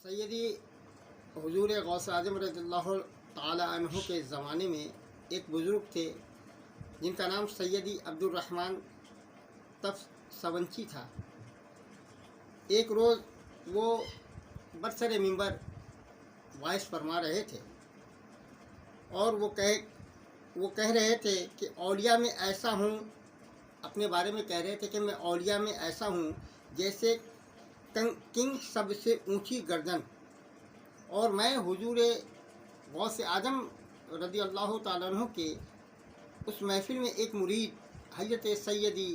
सैयदी हुजूर गौस आज़म रज़ियल्लाहु ताला अन्हु के ज़माने में एक बुज़ुर्ग थे जिनका नाम सैयदी अब्दुर्रहमान तफ़सवंची था। एक रोज़ वो बरसर मिंबर वाइस फरमा रहे थे और वो कह रहे थे कि औलिया में ऐसा हूँ, अपने बारे में कह रहे थे कि मैं औलिया में ऐसा हूँ जैसे किंग सबसे ऊंची गर्दन, और मैं हुजूर गौस आज़म रज़ी अल्लाह ताला अन्हु के उस महफिल में एक मुरीद हज़रत सैयदी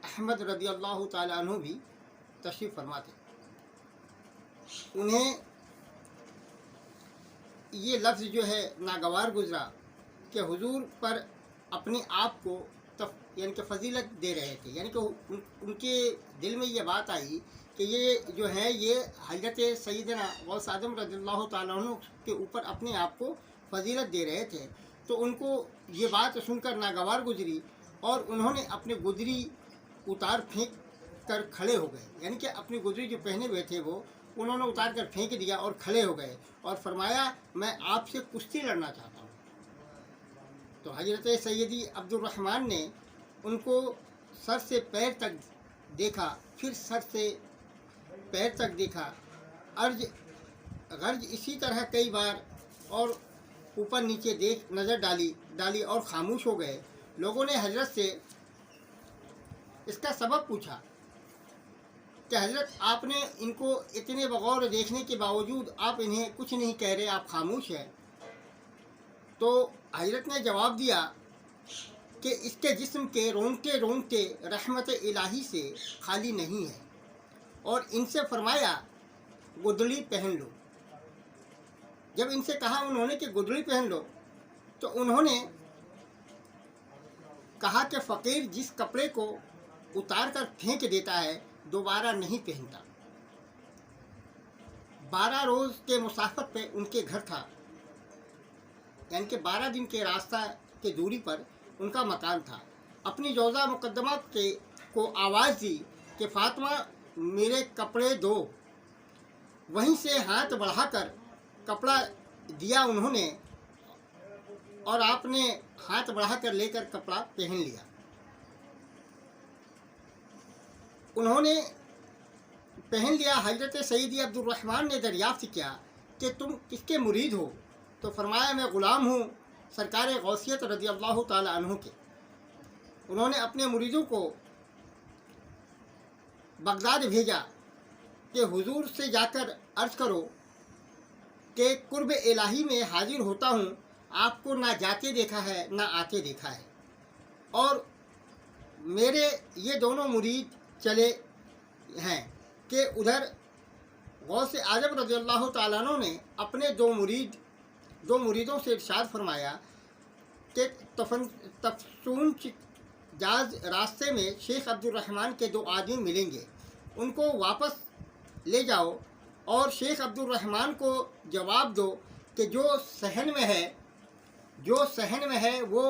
अहमद रज़ी अल्लाह ताला अन्हु भी तशरीफ़ फरमा थे। उन्हें ये लफ्ज़ जो है नागवार गुज़रा कि हुजूर पर अपने आप को यानी कि फ़जीलत दे रहे थे, यानी कि उनके दिल में ये बात आई कि ये जो है ये हज़रत सैयदना गौस आज़म रज़ियल्लाहु ताला अन्हु के ऊपर अपने आप को फ़जीलत दे रहे थे। तो उनको ये बात सुनकर नागवार गुजरी और उन्होंने अपने गुदरी उतार फेंक कर खड़े हो गए, यानी कि अपनी गुदरी जो पहने हुए थे वो उन्होंने उतार कर फेंक दिया और खड़े हो गए और फरमाया, मैं आपसे कुश्ती लड़ना चाहता हूँ। तो हज़रत सैयदी अब्दुर्रहमान ने उनको सर से पैर तक देखा, फिर सर से पैर तक देखा, गर्ज इसी तरह कई बार और ऊपर नीचे देख नज़र डाली और ख़ामोश हो गए। लोगों ने हजरत से इसका सबब पूछा कि हजरत आपने इनको इतने बगौर देखने के बावजूद आप इन्हें कुछ नहीं कह रहे, आप खामोश हैं। तो हजरत ने जवाब दिया कि इसके जिस्म के रोंगटे रोंगटे रहमत इलाही से खाली नहीं है, और इनसे फरमाया गुदड़ी पहन लो। जब इनसे कहा उन्होंने कि गुदड़ी पहन लो, तो उन्होंने कहा कि फ़कीर जिस कपड़े को उतार कर फेंक देता है दोबारा नहीं पहनता। 12 रोज़ के मुसाफर पे उनके घर था, यानी कि 12 दिन के रास्ता के दूरी पर उनका मकान था। अपनी जौज़ा मुकद्दमा को आवाज़ दी कि फ़ातिमा मेरे कपड़े दो। वहीं से हाथ बढ़ाकर कपड़ा दिया उन्होंने, और आपने हाथ बढ़ाकर लेकर कपड़ा पहन लिया। उन्होंने पहन लिया। हज़रत सैयदी अब्दुर्रहमान ने दरियाफ़्त किया कि तुम किसके मुरीद हो? तो फरमाया, मैं ग़ुलाम हूँ सरकार गौसियत रज़ी अल्लाह ताला अन्हु के। उन्होंने अपने मुरीदों को बगदाद भेजा कि हुजूर से जाकर अर्ज़ करो कि कुर्ब इलाही में हाजिर होता हूँ, आपको ना जाते देखा है ना आते देखा है। और मेरे ये दोनों मुरीद चले हैं कि उधर गौस आज़म रज़ी अल्लाह ताला अन्हु ने अपने दो मुरीदों से इरशाद फरमाया कि तफसून जाज रास्ते में शेख अब्दुर्रहमान के 2 आदमी मिलेंगे, उनको वापस ले जाओ और शेख अब्दुर्रहमान को जवाब दो कि जो सहन में है वो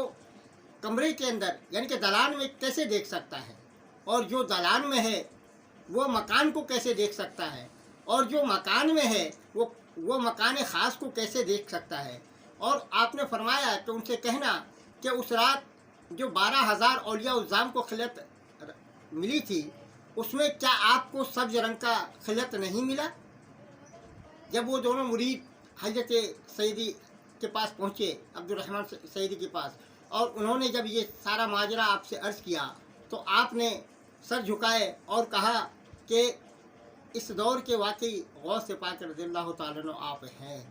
कमरे के अंदर यानी कि दलान में कैसे देख सकता है, और जो दलान में है वो मकान को कैसे देख सकता है, और जो मकान में है वो मकान ख़ास को कैसे देख सकता है। और आपने फरमाया कि उनसे कहना कि उस रात जो 12,000 औलिया उज़्ज़ाम को खिलत मिली थी, उसमें क्या आपको सब्ज़ रंग का खिलत नहीं मिला? जब वो दोनों मुरीद हज़रत सैयदी के पास पहुँचे, अब्दुर्रहमान सैयदी के पास, और उन्होंने जब ये सारा माजरा आपसे अर्ज़ किया तो आपने सर झुकाए और कहा कि इस दौर के वाकई गौस पाक रज़ियल्लाहु ताला अन्हु आप हैं।